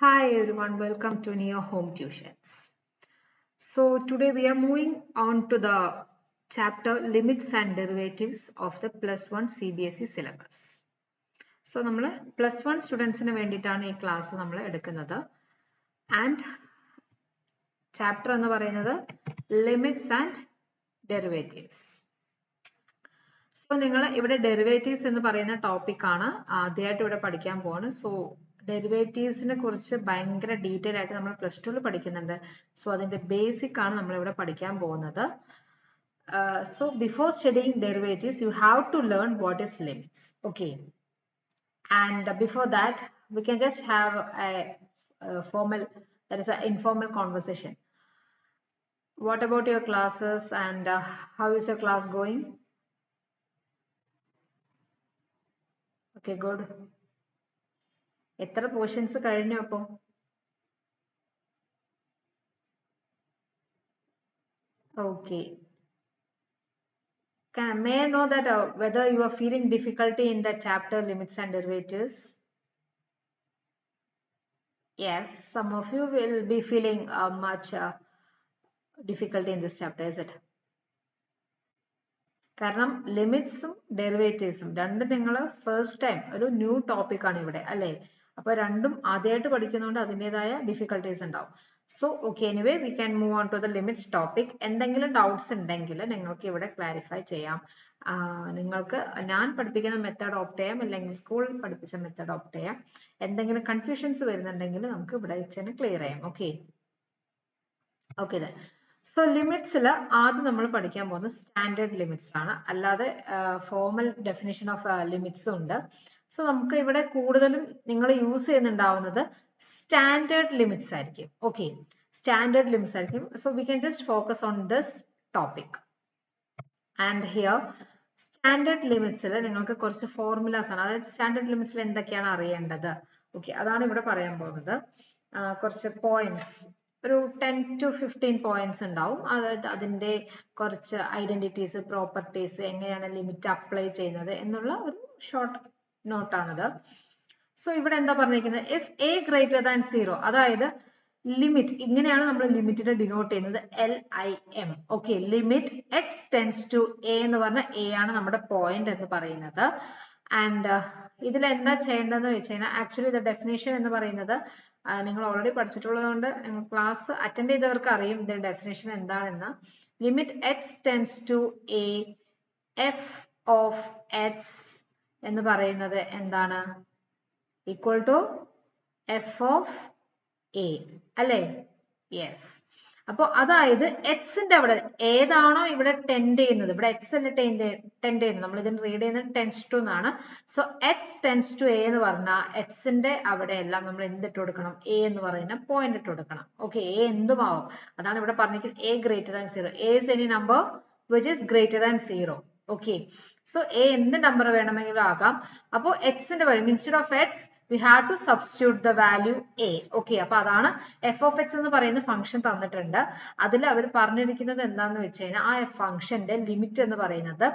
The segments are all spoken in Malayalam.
Hi everyone, welcome to Neo Home Tuitions. So today we are moving on to the chapter Limits and Derivatives of the +1 CBSE syllabus. So നമ്മൾ +1 സ്റ്റുഡൻസിന് വേണ്ടിയിട്ടാണ് ഈ ക്ലാസ് നമ്മൾ എടുക്കുന്നത്. ആൻഡ് ചാപ്റ്റർ എന്ന് പറയുന്നത് ലിമിറ്റ്സ് ആൻഡ് ഡെറിവേറ്റീവ്സ്. സോ നിങ്ങൾ ഇവിടെ ഡെറിവേറ്റീവ്സ് എന്ന് പറയുന്ന ടോപ്പിക് ആണ് ആദ്യമായിട്ട് ഇവിടെ പഠിക്കാൻ പോവാണ്. സോ ഡെറിവേറ്റീവ്സിനെ കുറിച്ച് ഭയങ്കര ഡീറ്റെയിൽ ആയിട്ട് നമ്മൾ +2 പഠിക്കുന്നുണ്ട്. സോ അതിന്റെ ബേസിക് ആണ് നമ്മൾ ഇവിടെ പഠിക്കാൻ പോകുന്നത്. So before studying derivatives, you have to learn what is limits. Okay. And before that, we can just have a formal, that is an informal conversation. What about your classes and how is your class going? Okay, good. എത്ര പോർഷൻസ് കഴിഞ്ഞു അപ്പോൾ? Okay. May I know that whether you are feeling difficulty in the chapter limits and derivatives? Yes, some of you will be feeling much difficulty in this chapter, is it? കാരണം ലിമിറ്റ്സും ഡെറിവേറ്റീവ്സും രണ്ടും നിങ്ങൾ ഫസ്റ്റ് ടൈം ഒരു ന്യൂ ടോപ്പിക് ആണ് ഇവിടെ അല്ലേ? അപ്പൊ രണ്ടും ആദ്യമായിട്ട് പഠിക്കുന്നതുകൊണ്ട് അതിൻ്റെതായ ഡിഫിക്കൽട്ടീസ് ഉണ്ടാവും. So okay, anyway we can move on to the limits topic. എന്തെങ്കിലും ഡൗട്ട്സ് ഉണ്ടെങ്കിൽ നിങ്ങൾക്ക് ഇവിടെ ക്ലാരിഫൈ ചെയ്യാം. നിങ്ങൾക്ക് ഞാൻ പഠിപ്പിക്കുന്ന മെത്തേഡ് ഓപ്റ്റ് ചെയ്യാം, അല്ലെങ്കിൽ സ്കൂളിൽ പഠിപ്പിച്ച മെത്തേഡ് ഓപ്റ്റ് ചെയ്യാം. എന്തെങ്കിലും കൺഫ്യൂഷൻസ് വരുന്നുണ്ടെങ്കിൽ നമുക്ക് ഇവിടെ വെച്ച് ക്ലിയർ ചെയ്യാം. Okay okay. സോ ലിമിറ്റ്സിൽ ആദ്യം നമ്മൾ പഠിക്കാൻ പോകുന്നത് സ്റ്റാൻഡേർഡ് ലിമിറ്റ്സ് ആണ്, അല്ലാതെ ഫോർമൽ ഡെഫിനിഷൻ ഓഫ് ലിമിറ്റ്സും ഉണ്ട്. സോ നമുക്ക് ഇവിടെ കൂടുതലും നിങ്ങൾ യൂസ് ചെയ്യുന്നുണ്ടാവുന്നത് സ്റ്റാൻഡേർഡ് ലിമിറ്റ്സ് ആയിരിക്കും. ഓക്കെ, സ്റ്റാൻഡേർഡ് ലിമിറ്റ്സ് ആയിരിക്കും. So we can just focus on this topic. And here standard ലിമിറ്റ്സിൽ നിങ്ങൾക്ക് കുറച്ച് ഫോർമുലാസ് ആണ്, അതായത് സ്റ്റാൻഡേർഡ് ലിമിറ്റ്സിൽ എന്തൊക്കെയാണ് അറിയേണ്ടത്. ഓക്കെ, അതാണ് ഇവിടെ പറയാൻ പോകുന്നത്. കുറച്ച് പോയിന്റ്സ്, ഒരു 10 to 15 പോയിന്റ്സ് ഉണ്ടാവും. അതായത് അതിന്റെ കുറച്ച് ഐഡന്റിറ്റീസ്, പ്രോപ്പർട്ടീസ്, എങ്ങനെയാണ് ലിമിറ്റ് അപ്ലൈ ചെയ്യുന്നത് എന്നുള്ള ഒരു ഷോർട്ട് നോട്ടാണിത്. സോ ഇവിടെ എന്താ പറഞ്ഞിരിക്കുന്നത്, ഇഫ് എ ഗ്രേറ്റർ ദാൻ 0, അതായത് ലിമിറ്റ് ഇങ്ങനെയാണ് നമ്മൾ ലിമിറ്റിനെ ഡിനോട്ട് ചെയ്യുന്നത്, LIM. Okay, limit X tends to a എന്ന് പറഞ്ഞ എ ആണ് നമ്മുടെ പോയിന്റ് എന്ന് പറയുന്നത്. ആൻഡ് ഇതിൽ എന്താ ചെയ്യേണ്ടതെന്ന് വെച്ച് കഴിഞ്ഞാൽ, ആക്ച്വലി ഇത് ഡെഫിനേഷൻ എന്ന് പറയുന്നത് നിങ്ങൾ ഓൾറെഡി പഠിച്ചിട്ടുള്ളതുകൊണ്ട് ക്ലാസ് അറ്റൻഡ് ചെയ്തവർക്ക് അറിയും ഇതിന്റെ ഡെഫിനേഷൻ എന്താണെന്ന്. Limit X tends to a f of x എന്ന് പറയുന്നത് എന്താണ്? Equal to f of a അല്ലേ? യെസ്. അപ്പൊ അതായത് എക്സിന്റെ അവിടെ ഏതാണോ ഇവിടെ ടെൻഡ് ചെയ്യുന്നത്, ഇവിടെ എക്സ് അല്ലേ ടെൻഡ് ചെയ്യുന്നത്, നമ്മൾ ഇതിന് റീഡ് ചെയ്യുന്നത് ടെൻസ് ടു എന്നാണ്. So x tends to a എന്ന് പറഞ്ഞാൽ എക്സിന്റെ അവിടെ എല്ലാം നമ്മൾ എന്തിട്ട് കൊടുക്കണം? എ എന്ന് പറയുന്ന പോയിന്റ് ഇട്ട് കൊടുക്കണം. ഓക്കെ, എ എന്തുമാവും, അതാണ് ഇവിടെ പറഞ്ഞിരിക്കുന്നത്. A greater than 0, A is any number which is greater than 0. Okay, so A എന്ത് നമ്പർ വേണമെങ്കിലും ആകാം. അപ്പോൾ എക്സിന്റെ വരും instead of X we have to substitute the value a. Okay, അപ്പൊ അതാണ് f of x എന്ന് പറയുന്ന ഫംഗ്ഷൻ തന്നിട്ടുണ്ട്. അതിൽ അവർ പറഞ്ഞിരിക്കുന്നത് എന്താന്ന് വെച്ച് കഴിഞ്ഞാൽ, ആ ഫംഗ്ഷന്റെ ലിമിറ്റ് എന്ന് പറയുന്നത്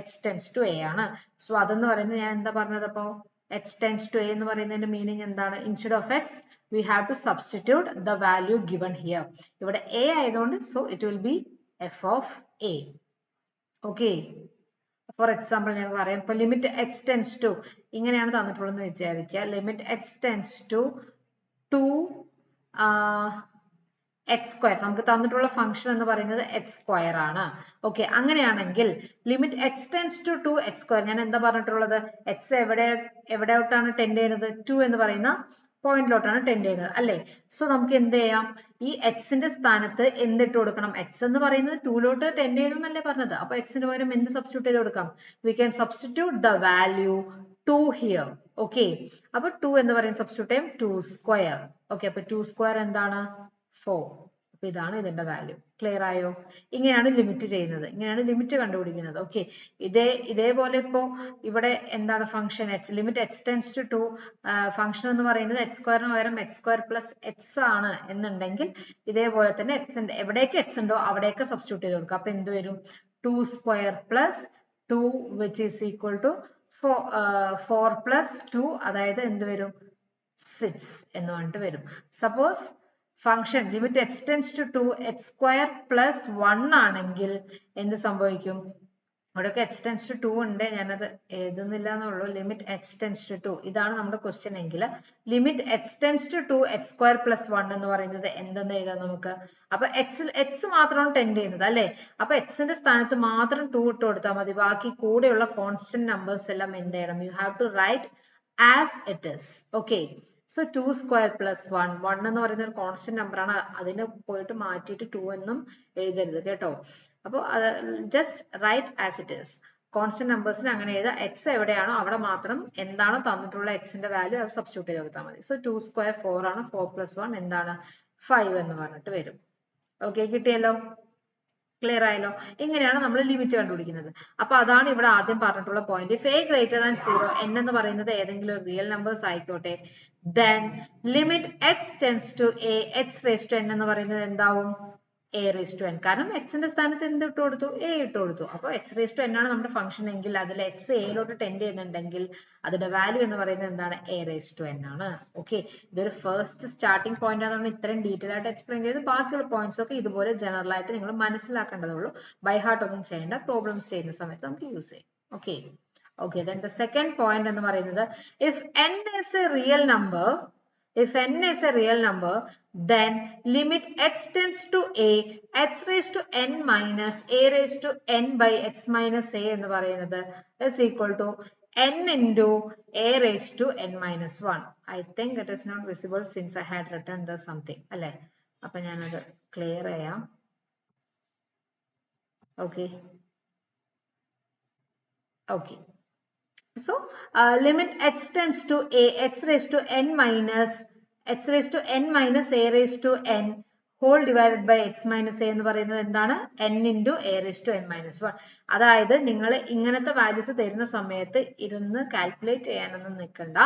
x tends to a ആണ്. സോ അതെന്ന് പറയുന്നത് ഞാൻ എന്താ പറഞ്ഞത്, അപ്പോ x tends to a എന്ന് പറയുന്നതിന്റെ മീനിങ് എന്താണ്? Instead of x we have to substitute the value given here. ഇവിടെ a ആയതുകൊണ്ട് so it will be f of a. Okay, for example ഞാൻ പറയാം. ഇപ്പൊ ലിമിറ്റ് എക്സ് ടെൻസ് ടു ഇങ്ങനെയാണ് തന്നിട്ടുള്ളതെന്ന് വിചാരിക്കുക. Limit X tends to 2 x square, നമുക്ക് തന്നിട്ടുള്ള ഫംഗ്ഷൻ എന്ന് പറയുന്നത് എക്സ് സ്ക്വയർ ആണ്. ഓക്കെ, അങ്ങനെയാണെങ്കിൽ limit X tends to 2 x square, ഞാൻ എന്താ പറഞ്ഞിട്ടുള്ളത്? എക്സ് എവിടെയോട്ടാണ് ടെൻഡ് ചെയ്യുന്നത്? 2 എന്ന് പറയുന്ന പോയിന്റിലോട്ടാണ് ടെൻഡ് ചെയ്യുന്നത് അല്ലേ? സോ നമുക്ക് എന്ത് ചെയ്യാം, ഈ എക്സിന്റെ സ്ഥാനത്ത് എന്തിട്ട് കൊടുക്കണം? എക്സ് എന്ന് പറയുന്നത് 2ലോട്ട് ടെൻഡ് ചെയ്യുന്നു എന്നല്ലേ പറഞ്ഞത്. അപ്പൊ എക്സിന് പകരം എന്ത് സബ്സ്റ്റിറ്റ്യൂട്ട് ചെയ്ത് കൊടുക്കാം? We can substitute the value 2 here. Okay, അപ്പൊ 2 എന്ന് പറയുന്ന സബ്സ്റ്റിറ്റ്യൂട്ട് ചെയ്യും 2 സ്ക്വയർ. ഓക്കെ, അപ്പൊ 2 സ്ക്വയർ എന്താണ്? 4. അപ്പൊ ഇതാണ് ഇതിന്റെ വാല്യൂ. ക്ലിയർ ആയോ? ഇങ്ങനെയാണ് ലിമിറ്റ് ചെയ്യുന്നത്, ഇങ്ങനെയാണ് ലിമിറ്റ് കണ്ടുപിടിക്കുന്നത്. ഓക്കെ, ഇതേപോലെ ഇപ്പോ ഇവിടെ എന്താണ് function x, limit X tends to 2, function എന്ന് പറയുന്നത് എക്സ് സ്ക്വയറിന് പകരം എക്സ് സ്ക്വയർ പ്ലസ് എക്സ് ആണ് എന്നുണ്ടെങ്കിൽ ഇതേപോലെ തന്നെ എക്സിന്റെ എവിടേക്ക് എക്സ് ഉണ്ടോ അവിടേക്ക് സബ്സ്റ്റിറ്റ്യൂട്ട് ചെയ്ത് കൊടുക്കുക. അപ്പൊ എന്ത് വരും? 2 square plus 2 which is equal to 4 plus 2, അതായത് എന്ത് വരും? 6 എന്ന് പറഞ്ഞിട്ട് വരും. Suppose function limit X tends to 2 x square plus 1 ആണെങ്കിൽ എന്ത് സംഭവിക്കും? ഇവിടെയൊക്കെ എക്സ് ടെൻസ് ടു 2 ഉണ്ട്, ഞാനത് എഴുതുന്നില്ല എന്നുള്ളൂ. ലിമിറ്റ് എക്സ് ടെൻസ് ടു 2 ഇതാണ് നമ്മുടെ ക്വസ്റ്റ്യൻ എങ്കിൽ limit X tends to 2 x square plus 1 എന്ന് പറയുന്നത് എന്തെന്ന് എഴുതാം നമുക്ക്? അപ്പൊ എക്സ് മാത്രമാണ് ടെൻഡ് ചെയ്യുന്നത് അല്ലെ? അപ്പൊ എക്സിന്റെ സ്ഥാനത്ത് മാത്രം 2 ഇട്ട് കൊടുത്താൽ മതി. ബാക്കി കൂടെയുള്ള കോൺസ്റ്റന്റ് നമ്പേഴ്സ് എല്ലാം എന്ത് ചെയ്യണം? You have to write as it is. Okay, so 2 square plus 1 എന്ന് പറയുന്ന ഒരു കോൺസ്റ്റന്റ് നമ്പർ ആണ്. അതിനെ പോയിട്ട് മാറ്റിയിട്ട് 2 എന്നും എഴുതരുത് കേട്ടോ. അപ്പോൾ just write as it is. Constant നമ്പേഴ്സിന് അങ്ങനെ എഴുതാം. എക്സ് എവിടെയാണോ അവിടെ മാത്രം എന്താണോ തന്നിട്ടുള്ള എക്സിന്റെ വാല്യൂ അത് സബ്സ്റ്റിറ്റ്യൂട്ട് ചെയ്ത് കൊടുത്താൽ മതി. സോ 2 സ്ക്വയർ 4 ആണ്. 4 പ്ലസ് 1 എന്താണ്? 5 എന്ന് പറഞ്ഞിട്ട് വരും. ഓക്കെ, കിട്ടിയല്ലോ? ക്ലിയർ ആയല്ലോ? ഇങ്ങനെയാണ് നമ്മൾ ലിമിറ്റ് കണ്ടുപിടിക്കുന്നത്. അപ്പൊ അതാണ് ഇവിടെ ആദ്യം പറഞ്ഞിട്ടുള്ള point. If A greater than 0, n എന്ന് പറയുന്നത് ഏതെങ്കിലും ഒരു റിയൽ നമ്പേഴ്സ് ആയിക്കോട്ടെ, then limit x tends to a, x raised to n എന്ന് പറയുന്നത് എന്താവും? a raised to n. കാരണം x ന്റെ സ്ഥാനത്ത് എന്ത് ഇട്ട് കൊടുത്തു? a ഇട്ട് കൊടുത്തു. അപ്പോൾ x raised to n ആണ് നമ്മുടെ ഫംഗ്ഷൻ എങ്കിൽ അതിൽ x a ലോട്ട് ടെൻഡ് ചെയ്യുന്നുണ്ടെങ്കിൽ അതിന്റെ വാല്യൂ എന്ന് പറയുന്നത് എന്താണ്? a raised to n ആണ്. ഓക്കെ, ഇതൊരു ഫസ്റ്റ് സ്റ്റാർട്ടിംഗ് പോയിന്റ് ആണ്. നമ്മൾ ഇത്രയും ഡീറ്റെയിൽ ആയിട്ട് എക്സ്പ്ലെയിൻ ചെയ്ത് ബാക്കിയുള്ള പോയിന്റ്സ് ഒക്കെ ഇതുപോലെ ജനറൽ ആയിട്ട് നിങ്ങൾ മനസ്സിലാക്കേണ്ടതുള്ളൂ. ബൈ ഹാർട്ട് ഒന്നും ചെയ്യേണ്ട. പ്രോബ്ലംസ് ചെയ്യുന്ന സമയത്ത് നമുക്ക് യൂസ് ചെയ്യാം. Okay, okay, then the second point എന്ന് പറയുന്നത് if n is a real number, then limit x tends to a, x raised to n minus a raised to n by x minus a എന്ന് പറയുന്നത് is equal to n into a raised to n minus 1. I think it is not visible since I had written the something അല്ലേ? അപ്പൊ ഞാനത് ക്ലിയർ ചെയ്യാം. Okay. So limit x tends to a, x raised to n minus a raised to n whole divided by x minus a എന്ന് പറയുന്നത് എന്താണ്? n into a raised to n minus 1. അതായത് നിങ്ങൾ ഇങ്ങനത്തെ വാല്യൂസ് തരുന്ന സമയത്ത് ഇരുന്ന് കാൽക്കുലേറ്റ് ചെയ്യാനൊന്നും നിൽക്കണ്ട,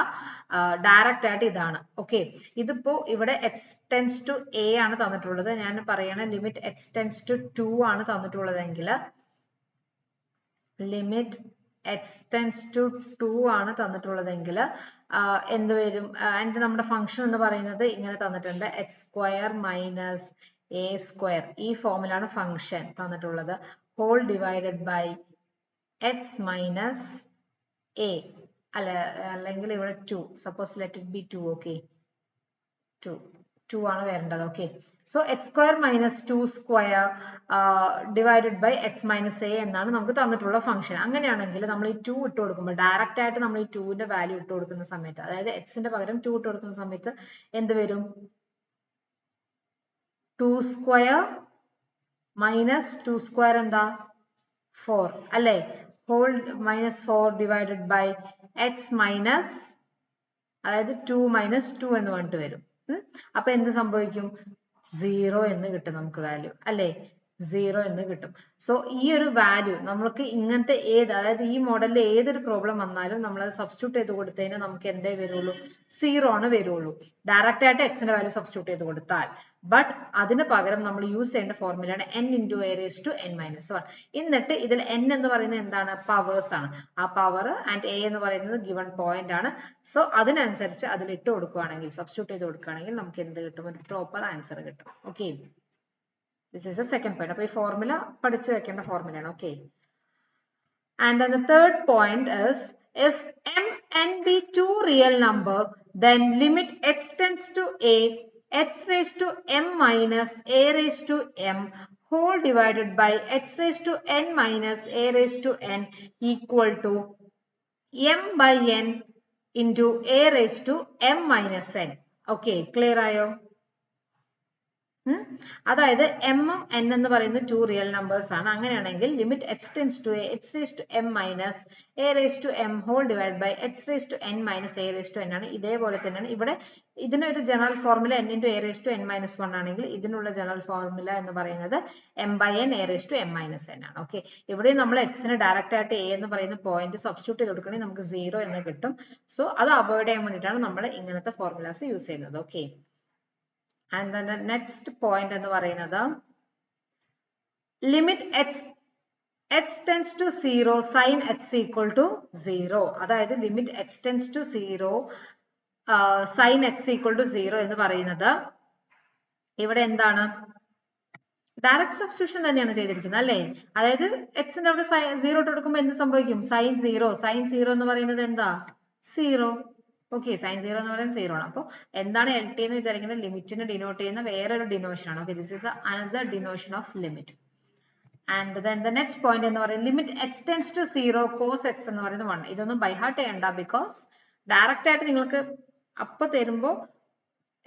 ഡയറക്റ്റ് ആയിട്ട് ഇതാണ്. ഓക്കെ, ഇതിപ്പോ ഇവിടെ x tends to a ആണ് തന്നിട്ടുള്ളത്. ഞാൻ പറയണ ലിമിറ്റ് x tends to 2 ആണ് തന്നിട്ടുള്ളതെങ്കിൽ ലിമിറ്റ് x tends to 2 ആണ് തന്നിട്ടുള്ളതെങ്കിൽ എന്ത് വരും? ആൻഡ് നമ്മുടെ ഫംഗ്ഷൻ എന്ന് പറയുന്നത് ഇങ്ങനെ തന്നിട്ടുണ്ട്, x square minus a square. ഈ ഫോമിലാണ് ഫംഗ്ഷൻ തന്നിട്ടുള്ളത്. Whole divided by x minus a അല്ലെങ്കിൽ ഇവിടെ 2. Suppose let it be 2. Okay, 2 ആണ് വരേണ്ടത്. Okay, so x square minus 2 square divided by x minus a എന്നാണ് നമുക്ക് തന്നിട്ടുള്ള ഫംഗ്ഷൻ. അങ്ങനെയാണെങ്കിൽ നമ്മൾ ഈ 2 ഇട്ട് കൊടുക്കുമ്പോൾ ഡയറക്റ്റ് ആയിട്ട് നമ്മൾ ഈ 2ന്റെ വാല്യൂ ഇട്ട് കൊടുക്കുന്ന സമയത്ത്, അതായത് എക്സിന്റെ പകരം 2 ഇട്ട് കൊടുക്കുന്ന സമയത്ത് എന്ത് വരും? 2 സ്ക്വയർ മൈനസ് 2 സ്ക്വയർ എന്താ? 4 അല്ലേ? Whole minus 4 divided by x minus, അതായത് 2 മൈനസ് 2 എന്ന് പറഞ്ഞിട്ട് വരും. അപ്പൊ എന്ത് സംഭവിക്കും? 0 എന്ന് കിട്ടും നമുക്ക് വാല്യൂ അല്ലേ? 0 എന്ന് കിട്ടും. സോ ഈ ഒരു വാല്യൂ നമുക്ക് ഇങ്ങനത്തെ അതായത് ഈ മോഡലിൽ ഏതൊരു പ്രോബ്ലം വന്നാലും നമ്മൾ അത് സബ്സ്റ്റിറ്റ്യൂട്ട് ചെയ്ത് കൊടുത്തതിന് നമുക്ക് എന്തേ വരുള്ളൂ? 0 ആണ് വരുള്ളൂ. ഡയറക്റ്റ് ആയിട്ട് എക്സിന്റെ വാല്യൂ സബ്സ്റ്റിറ്റ്യൂട്ട് ചെയ്ത് കൊടുത്താൽ. ബട്ട് അതിന് പകരം നമ്മൾ യൂസ് ചെയ്യേണ്ട ഫോർമുലയാണ് n into a raised to n minus 1. എന്നിട്ട് ഇതിൽ n എന്ന് പറയുന്നത് എന്താണ്? പവേഴ്സ് ആണ്. ആ പവർ ആൻഡ് a എന്ന് പറയുന്നത് ഗിവൺ പോയിന്റ് ആണ്. സോ അതിനനുസരിച്ച് അതിൽ ഇട്ട് കൊടുക്കുകയാണെങ്കിൽ, സബ്സ്റ്റിറ്റ്യൂട്ട് ചെയ്ത് കൊടുക്കുകയാണെങ്കിൽ നമുക്ക് എന്ത് കിട്ടും? ഒരു പ്രോപ്പർ ആൻസർ കിട്ടും. Okay, this is the second point. അപ്പോൾ ഈ ഫോർമുല പഠിച്ചു വെക്കേണ്ട ഫോർമുലയാണ്. Okay, and then the third point is if m n be two real number, then limit x tends to a, x raised to m minus a raised to m whole divided by x raised to n minus a raised to n equal to m by n into a raised to m minus n. Okay, clear ആയോ? അതായത് m ഉം n എന്ന് പറയുന്ന 2 റിയൽ നമ്പേഴ്സ് ആണ്. അങ്ങനെയാണെങ്കിൽ limit x tends to a, x raised to m minus a raised to m whole divided by x raised to n minus a raised to n ആണ്. ഇതേപോലെ തന്നെയാണ് ഇവിടെ ഇതിനൊരു general formula n into a raised to n minus 1 ആണെങ്കിൽ ഇതിനുള്ള ജനറൽ ഫോർമുല എന്ന് പറയുന്നത് m by n a raised to m minus n ആണ്. ഓക്കെ, ഇവിടെ നമ്മൾ x ന് ഡയറക്റ്റ് ആയിട്ട് a എന്ന് പറയുന്ന പോയിന്റ് സബ്സ്റ്റിറ്റ്യൂട്ട് ചെയ്ത് കൊടുക്കുകയാണെങ്കിൽ നമുക്ക് 0 എന്ന് കിട്ടും. സോ അത് അവോയ്ഡ് ചെയ്യാൻ വേണ്ടിയിട്ടാണ് നമ്മൾ ഇങ്ങനത്തെ ഫോർമുലാസ് യൂസ് ചെയ്യുന്നത്. Okay, and then the next point എന്ന് പറയുന്നത് limit x tends to 0 sin x equal to 0. അതായത് limit x tends to 0 sine x equal to 0 എന്ന് പറയുന്നത് ഇവിടെ എന്താണ്? ഡയറക്റ്റ് സബ്സ്റ്റിറ്റ്യൂഷൻ തന്നെയാണ് ചെയ്തിരിക്കുന്നത് അല്ലേ? അതായത് എക്സിന്റെ അവിടെ 0 ഇട്ട് കൊടുക്കുമ്പോൾ എന്ത് സംഭവിക്കും? സൈൻ 0 എന്ന് പറയുന്നത് എന്താ? 0. ഓക്കെ, സൈൻ 0 എന്ന് പറയുന്നത് 0 ആണ്. അപ്പോൾ എന്താണ് എൽ ടി എന്ന് വിചാരിക്കുന്നത്? ലിമിറ്റിന് ഡിനോട്ട് ചെയ്യുന്ന വേറൊരു ഡിനോഷൻ ആണ്. Okay, this is another denotation of limit. And then the next point എന്ന് പറയുന്നത് limit X tends to 0 cos X എന്ന് പറയുന്നത് 1. ഇതൊന്നും ബൈ ഹാർട്ട് ചെയ്യണ്ട, ബിക്കോസ് ഡയറക്റ്റ് ആയിട്ട് നിങ്ങൾക്ക് അപ്പൊ തരുമ്പോൾ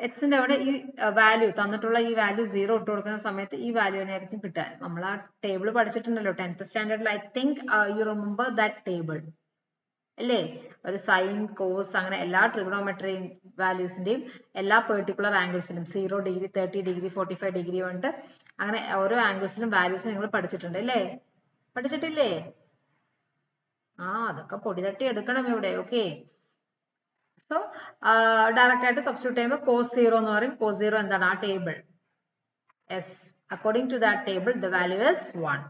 എക്സിന്റെ അവിടെ ഈ വാല്യൂ തന്നിട്ടുള്ള ഈ വാല്യൂ 0 ഇട്ട് കൊടുക്കുന്ന സമയത്ത് ഈ വാല്യൂ തന്നെയായിരിക്കും കിട്ടുക. നമ്മൾ ആ ടേബിൾ പഠിച്ചിട്ടുണ്ടല്ലോ 10th സ്റ്റാൻഡേർഡിൽ. I think you remember that table അല്ലേ? ഒരു സൈൻ കോസ് അങ്ങനെ എല്ലാ ട്രിഗണോമെട്രി വാല്യൂസിന്റെയും എല്ലാ പെർട്ടിക്കുലർ ആംഗിൾസിലും 0 ഡിഗ്രി 30 ഡിഗ്രി 45 ഡിഗ്രി കൊണ്ട് അങ്ങനെ ഓരോ ആംഗിൾസിലും വാല്യൂസ് നിങ്ങൾ പഠിച്ചിട്ടുണ്ട് അല്ലേ? പഠിച്ചിട്ടില്ലേ? അതൊക്കെ പൊടി തട്ടി എടുക്കണം ഇവിടെ. ഓക്കെ, സോ ഡയറക്റ്റ് ആയിട്ട് സബ്സ്റ്റിറ്റ്യൂട്ട് ചെയ്യുമ്പോൾ cos 0 എന്ന് പറയും. cos 0 എന്താണ്? ആ table. yes, according to that table the value is 1.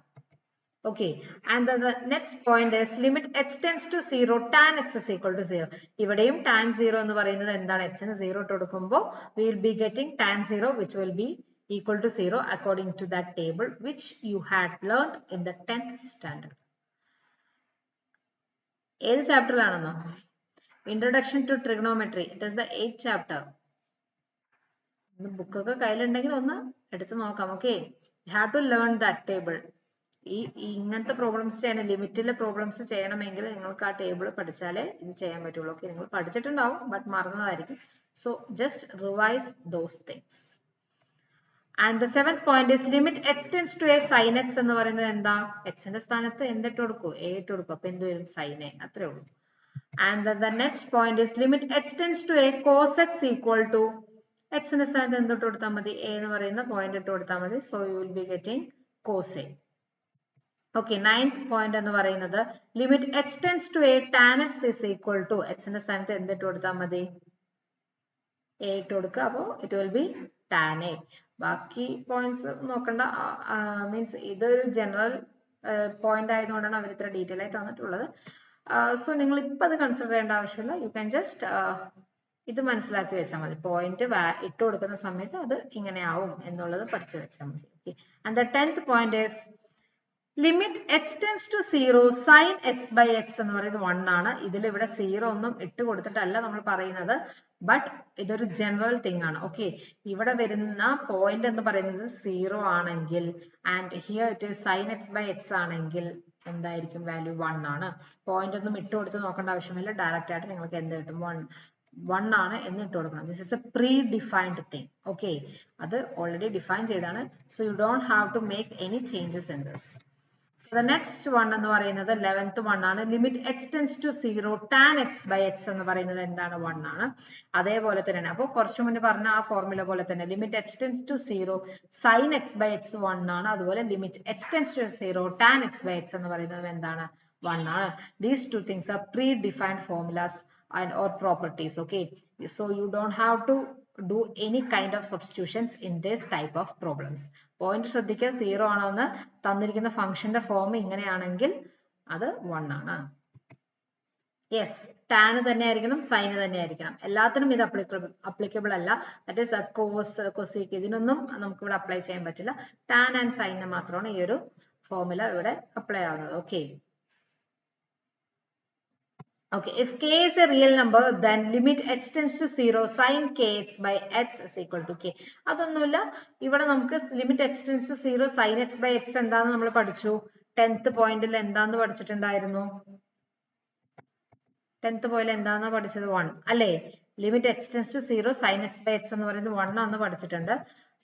okay, and the next point is limit x tends to 0 tan x is equal to 0. ഇവിടെയും tan 0 എന്ന് പറയുന്നത് എന്താണ്? x ന് 0 ഇട്ട് കൊടുക്കുമ്പോൾ we will be getting tan 0 which will be equal to 0 according to that table which you had learned in the 10th standard. ഏത് ചാപ്റ്ററിലാണെന്നോ? Introduction to Trigonometry. It is the 8th chapter. ബുക്കൊക്കെ കയ്യിലുണ്ടെങ്കിൽ ഒന്ന് എടുത്ത് നോക്കാം. Okay, you have to learn that table. ഇങ്ങനത്തെ പ്രോബ്ലംസ് ചെയ്യണം, ലിമിറ്റിലെ പ്രോബ്ലംസ് ചെയ്യണമെങ്കിൽ നിങ്ങൾക്ക് ആ ടേബിൾ പഠിച്ചാലേ ഇത് ചെയ്യാൻ പറ്റുള്ളൂ. ഓക്കെ, നിങ്ങൾ പഠിച്ചിട്ടുണ്ടാവും ബട്ട് മറന്നതായിരിക്കും. So just revise those things. And the 7th point is limit X tends to A sine X എന്ന് പറയുന്നത് എന്താ? എക്സിന്റെ സ്ഥാനത്ത് എന്തിട്ട് കൊടുക്കും? എ ഇട്ട് കൊടുക്കും. അപ്പൊ എന്ത് വരും? Sine a. അത്രേ ഉള്ളൂ. And the next point is limit x tends to a cos x equal to x ന്റെ സ്ഥാനത്ത് എന്തിട്ട് കൊടുത്താൽ മതി? a എന്ന് പറയുന്ന പോയിന്റ് ഇട്ട് കൊടുത്താൽ മതി. So you will be getting cos a. Okay, 9th point എന്ന് പറയുന്നത് limit x tends to a tan x is equal to x ന്റെ സ്ഥാനത്ത് എന്തിട്ട് കൊടുത്താൽ മതി? a ഇട്ട് കൊടുക്കുക. അപ്പോൾ it will be tan a. ബാക്കി പോയിന്റ്സ് നോക്കണ്ട. മീൻസ് ഇതൊരു ജനറൽ പോയിന്റ് ആയതുകൊണ്ടാണ് അവർ ഇത്ര ഡീറ്റെയിൽ ആയി തന്നിട്ടുള്ളത്. സോ നിങ്ങൾ ഇപ്പൊ അത് കൺസിഡർ ചെയ്യേണ്ട ആവശ്യമില്ല. യു ക്യാൻ ജസ്റ്റ് ഇത് മനസ്സിലാക്കി വെച്ചാൽ മതി. പോയിന്റ് ഇട്ട് കൊടുക്കുന്ന സമയത്ത് അത് ഇങ്ങനെ ആവും എന്നുള്ളത് പഠിച്ചു വെച്ചാൽ മതി. Okay, and the 10th point is limit X tends to 0 sine x by x എന്ന് പറയുന്നത് 1 ആണ്. ഇതിൽ ഇവിടെ 0 ഒന്നും ഇട്ട് കൊടുത്തിട്ടല്ല നമ്മൾ പറയുന്നത്, ബട്ട് ഇതൊരു ജനറൽ തിങ് ആണ്. ഓക്കെ, ഇവിടെ വരുന്ന പോയിന്റ് എന്ന് പറയുന്നത് 0 ആണെങ്കിൽ and here it is sine x by x ആണെങ്കിൽ എന്തായിരിക്കും? വാല്യൂ 1 ആണ്. പോയിന്റ് ഒന്നും ഇട്ട് കൊടുത്ത് നോക്കേണ്ട ആവശ്യമില്ല. ഡയറക്റ്റ് ആയിട്ട് നിങ്ങൾക്ക് എന്ത് കിട്ടും? 1 ആണ് എന്ന് ഇട്ട് കൊടുക്കണം. This is a predefined thing. Okay, അത് ഓൾറെഡി ഡിഫൈൻ ചെയ്താണ്. So you don't have to make any changes in this. The next one എന്ന് പറയുന്നത് 11th one ആണ്. Limit X tends to 0 tan x by x എന്ന് പറയുന്നത് എന്താണ്? 1 ആണ്. അതേപോലെ തന്നെയാണ്. അപ്പോൾ കുറച്ചു മുന്നേ പറഞ്ഞ ആ ഫോർമുല പോലെ തന്നെ limit X tends to 0 sin x by x 1 ആണ്. അതുപോലെ limit X tends to 0 tan x by x എന്ന് പറയുന്നത് എന്താണ്? 1 ആണ്. These two things are pre-defined formulas and or properties. Okay, so you don't have to do any kind of substitutions in this type of problems. Point ശ്രദ്ധിക്കുക, 0 ആണോ എന്ന് തന്നിരിക്കുന്ന ഫംഗ്ഷന്റെ ഫോം ഇങ്ങനെയാണെങ്കിൽ അത് 1 ആണ്. യെസ്, ടാൻ തന്നെ ആയിരിക്കണം, സൈന് തന്നെ ആയിരിക്കണം. എല്ലാത്തിനും ഇത് അപ്ലിക്കബിൾ അല്ല. ദാറ്റ് ഈസ് കോസ്, കൊസീക്ക്, ഇതിനൊന്നും നമുക്ക് ഇവിടെ അപ്ലൈ ചെയ്യാൻ പറ്റില്ല. ടാൻ ആൻഡ് സൈന് മാത്രമാണ് ഈ ഒരു ഫോർമുല ഇവിടെ അപ്ലൈ ആവുന്നത്. Okay, okay, if k is a real number then limit x tends to 0 sin kx by x is equal to k. അതൊന്നുമില്ല, ഇവിടെ നമുക്ക് limit x tends to 0 sin x by x എന്താന്ന് നമ്മൾ പഠിച്ചു. 10th പോയിന്റിൽ എന്താന്ന് പഠിച്ചിട്ടുണ്ടായിരുന്നു? 10th പോയിന്റിൽ എന്താന്ന് പഠിച്ചത്? 1 അല്ലേ? Limit x tends to 0 sin x by x എന്ന് പറയുന്നത് 1 ആണെന്ന് പഠിച്ചിട്ടുണ്ട്.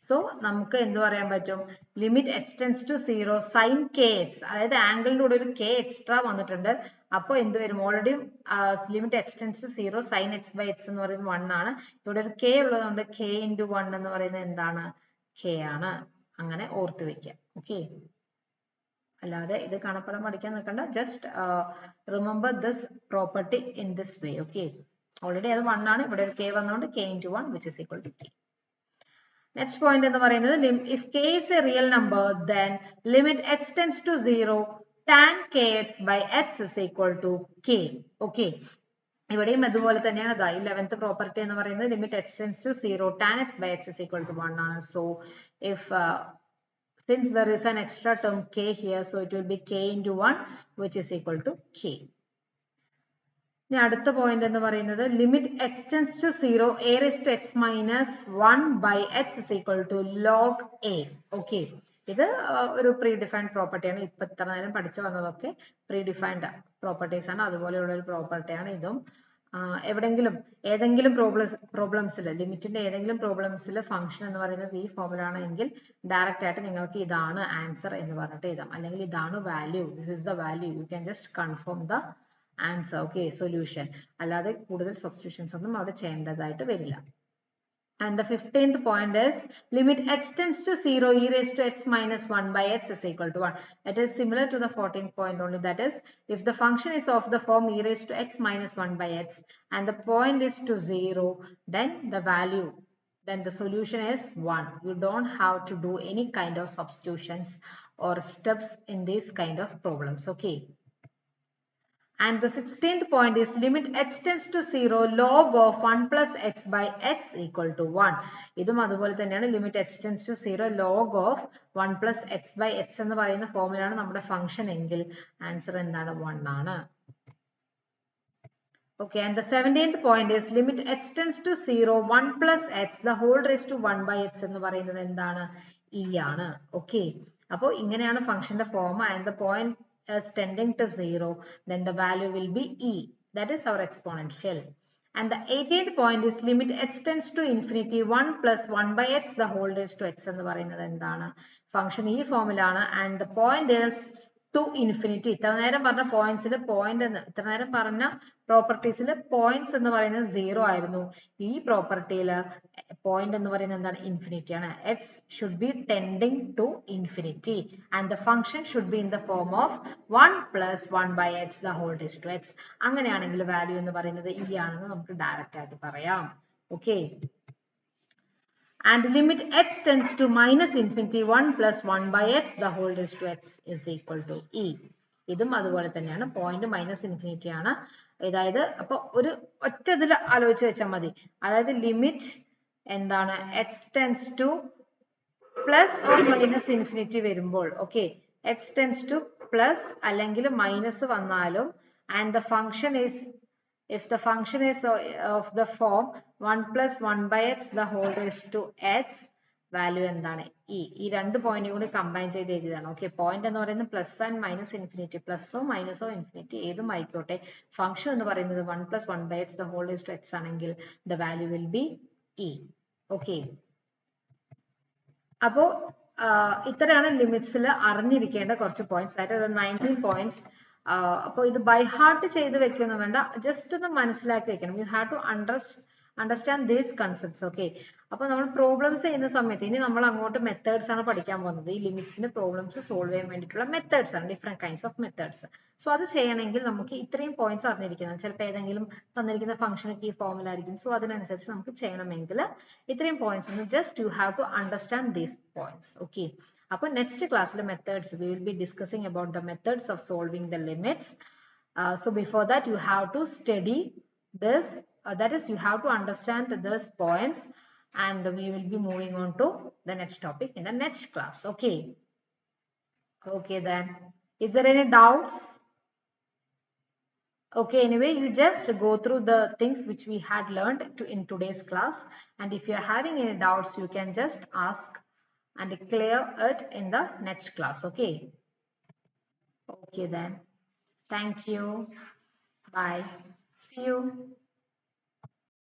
സോ നമുക്ക് എന്ത് പറയാൻ പറ്റും? Limit X tends to 0 sine k x, അതായത് ആംഗിളിന്റെ കൂടെ ഒരു കെ എക്സ്ട്രാ വന്നിട്ടുണ്ട്. അപ്പോൾ എന്ത് വരും? Already limit X tends to 0 sine x by x എന്ന് പറയുന്നത് 1 ആണ്. ഇവിടെ ഒരു കെ ഉള്ളതുകൊണ്ട് കെ ഇൻറ്റു 1 എന്ന് പറയുന്നത് എന്താണ്? കെ ആണ്. അങ്ങനെ ഓർത്ത് വെക്കുക. ഓക്കെ, അല്ലാതെ ഇത് കാണപ്പെടാൻ പഠിക്കാൻ നിൽക്കണ്ട. Just remember this property in this way. Okay, already അത് 1 ആണ്. ഇവിടെ ഒരു കെ വന്നുകൊണ്ട് k into 1 which is equal to k. Next point എന്ന് പറയുന്നത് if k is a real number then limit x tends to 0 tan kx by x is equal to k. Okay, ഇവിടെയും അതുപോലെ തന്നെയാണ്. 11th പ്രോപ്പർട്ടി എന്ന് പറയുന്നത് limit h tends to 0 tan x by x is equal to 1 ആണ്. So if since there is an extra term k here, so it will be k into 1 which is equal to k. ഇനി അടുത്ത പോയിന്റ് എന്ന് പറയുന്നത് limit h tends to 0 a raised to x minus 1 by x is equal to log a. Okay, ഇത് ഒരു പ്രീ ഡിഫൈൻഡ് പ്രോപ്പർട്ടിയാണ്. ഇപ്പൊ ഇത്ര നേരം പഠിച്ചു വന്നതൊക്കെ പ്രീ ഡിഫൈൻഡ് പ്രോപ്പർട്ടീസ് ആണ്. അതുപോലെയുള്ള ഒരു പ്രോപ്പർട്ടിയാണ് ഇതും. ഏതെങ്കിലും പ്രോബ്ലംസിൽ ലിമിറ്റിന്റെ ഏതെങ്കിലും പ്രോബ്ലംസിൽ ഫംഗ്ഷൻ എന്ന് പറയുന്നത് ഈ ഫോമുല ആണെങ്കിൽ ഡയറക്റ്റ് ആയിട്ട് നിങ്ങൾക്ക് ഇതാണ് ആൻസർ എന്ന് പറഞ്ഞിട്ട് എഴുതാം. അല്ലെങ്കിൽ ഇതാണ് value, this is the value, you can just confirm the answer. Okay, solution. അല്ലാതെ കൂടുതൽ സബ്സ്റ്റിറ്റ്യൂഷൻസ് ഒന്നും അവിടെ ചെയ്യേണ്ടതായിട്ട് വരില്ല. And the 15th point is limit h tends to 0 e raised to x minus 1 by x is equal to 1. That is similar to the 14th point only. That is, if the function is of the form e raised to x minus 1 by x and the point is to 0, then the solution is 1. You don't have to do any kind of substitutions or steps in these kind of problems. Okay. And the 16th point is limit h tends to 0 log of 1 plus x by x equal to 1. ഇതും അതുപോലെ തന്നെയാണ്. Limit h tends to 0 log of 1 plus x by x എന്ന് പറയുന്ന ഫോമിലാണ് നമ്മുടെ ഫംഗ്ഷൻ എങ്കിൽ ആൻസർ എന്താണ്? 1 ആണ്. Okay, and the 17th point is limit h tends to 0 1 plus x the whole raised to 1 by x എന്ന് പറയുന്നത് എന്താണ്? e ആണ്. Okay, അപ്പോൾ ഇങ്ങനെയാണ് ഫംഗ്ഷന്റെ form. and the point is tending to 0, then the value will be e, that is our exponential. And the 18th point is limit h tends to infinity 1 plus 1 by x the whole raised to x എന്ന് പറയുന്നത് എന്താണ്? ഫംഗ്ഷൻ ഈ ഫോമിലാണ്. and the point is to infinity. ഇത്ര നേരം പറഞ്ഞ പോയിന്റ്സിൽ ഇത്ര നേരം പറഞ്ഞ പ്രോപ്പർട്ടീസിൽ പോയിന്റ്സ് എന്ന് പറയുന്നത് 0 ആയിരുന്നു. ഈ പ്രോപ്പർട്ടിയിൽ പോയിന്റ് എന്ന് പറയുന്നത് എന്താണ്? ഇൻഫിനിറ്റി ആണ്. x should be tending to infinity and the function should be in the form of 1 plus 1 by x the whole raised to x. അങ്ങനെയാണെങ്കിൽ വാല്യൂ എന്ന് പറയുന്നത് e ആണെന്ന് നമുക്ക് ഡയറക്റ്റ് ആയിട്ട് പറയാം. Okay, and limit x tends to minus infinity 1 plus 1 by x the whole raised to x is equal to e. ഇതും അതുപോലെ തന്നെയാണ്. പോയിന്റ് മൈനസ് ഇൻഫിനിറ്റി ആണ്. അതായത് അപ്പൊ ഒരു ഒറ്റ ഇതിൽ ആലോചിച്ച് വെച്ചാൽ മതി. അതായത് ലിമിറ്റ് എന്താണ്? x tends to plus or minus infinity വരുമ്പോൾ, okay, x tends to plus അല്ലെങ്കിൽ മൈനസ് വന്നാലും and the function is, if the function is of the form 1 plus 1 by x the whole raised to x, value എന്താണ്? ഈ രണ്ട് പോയിന്റും കൂടി കമ്പൈൻ ചെയ്ത് എഴുതിയതാണ്. ഓക്കെ, പോയിന്റ് എന്ന് പറയുന്നത് പ്ലസ് ആൻഡ് മൈനസ് ഇൻഫിനിറ്റി, പ്ലസോ മൈനസോ ഇൻഫിനിറ്റി ഏതും ആയിക്കോട്ടെ. ഫംഗ്ഷൻ എന്ന് പറയുന്നത് 1 plus 1 by x the whole raised to x ആണെങ്കിൽ the value will be e. Okay, അപ്പോ ഇത്രയാണ് ലിമിറ്റ്സിൽ അറിഞ്ഞിരിക്കേണ്ട കുറച്ച് പോയിന്റ്സ്. അതായത് 19 പോയിന്റ്സ്. അപ്പോൾ ഇത് ബൈ ഹാർട്ട് ചെയ്ത് വെക്കൊന്നും വേണ്ട, ജസ്റ്റ് ഒന്ന് മനസ്സിലാക്കി വെക്കണം. You have to understand these concepts. Okay, അപ്പോൾ നമ്മൾ പ്രോബ്ലംസ് ചെയ്യുന്ന സമയത്ത് ഇനി നമ്മൾ അങ്ങോട്ട് മെത്തേഡ്സ് ആണ് പഠിക്കാൻ പോകുന്നത്. ഈ ലിമിറ്റ്സിന്റെ പ്രോബ്ലംസ് സോൾവ് ചെയ്യാൻ വേണ്ടിയിട്ടുള്ള മെത്തേഡ്സ് ആണ്, different kinds of methods. So അത് ചെയ്യണമെങ്കിൽ നമുക്ക് ഇത്രയും പോയിന്റ്സ് അറിഞ്ഞിരിക്കണം. ചിലപ്പോൾ ഏതെങ്കിലും തന്നിരിക്കുന്ന ഫംഗ്ഷനൊക്കെ ഈ ഫോമിലായിരിക്കും. സോ അതിനനുസരിച്ച് നമുക്ക് ചെയ്യണമെങ്കിൽ ഇത്രയും പോയിന്റ്സ് ഒന്ന് just you have to understand these points. Okay, അപ്പോൾ നെക്സ്റ്റ് ക്ലാസ്സിലെ methods we will be discussing about the methods of solving the limits. So before that you have to study this, that is you have to understand these points, and we will be moving on to the next topic in the next class. Okay, then is there any doubts? Okay, anyway, you just go through the things which we had learned in today's class, and if you are having any doubts you can just ask and clear it in the next class. Okay, then thank you. Bye. See you.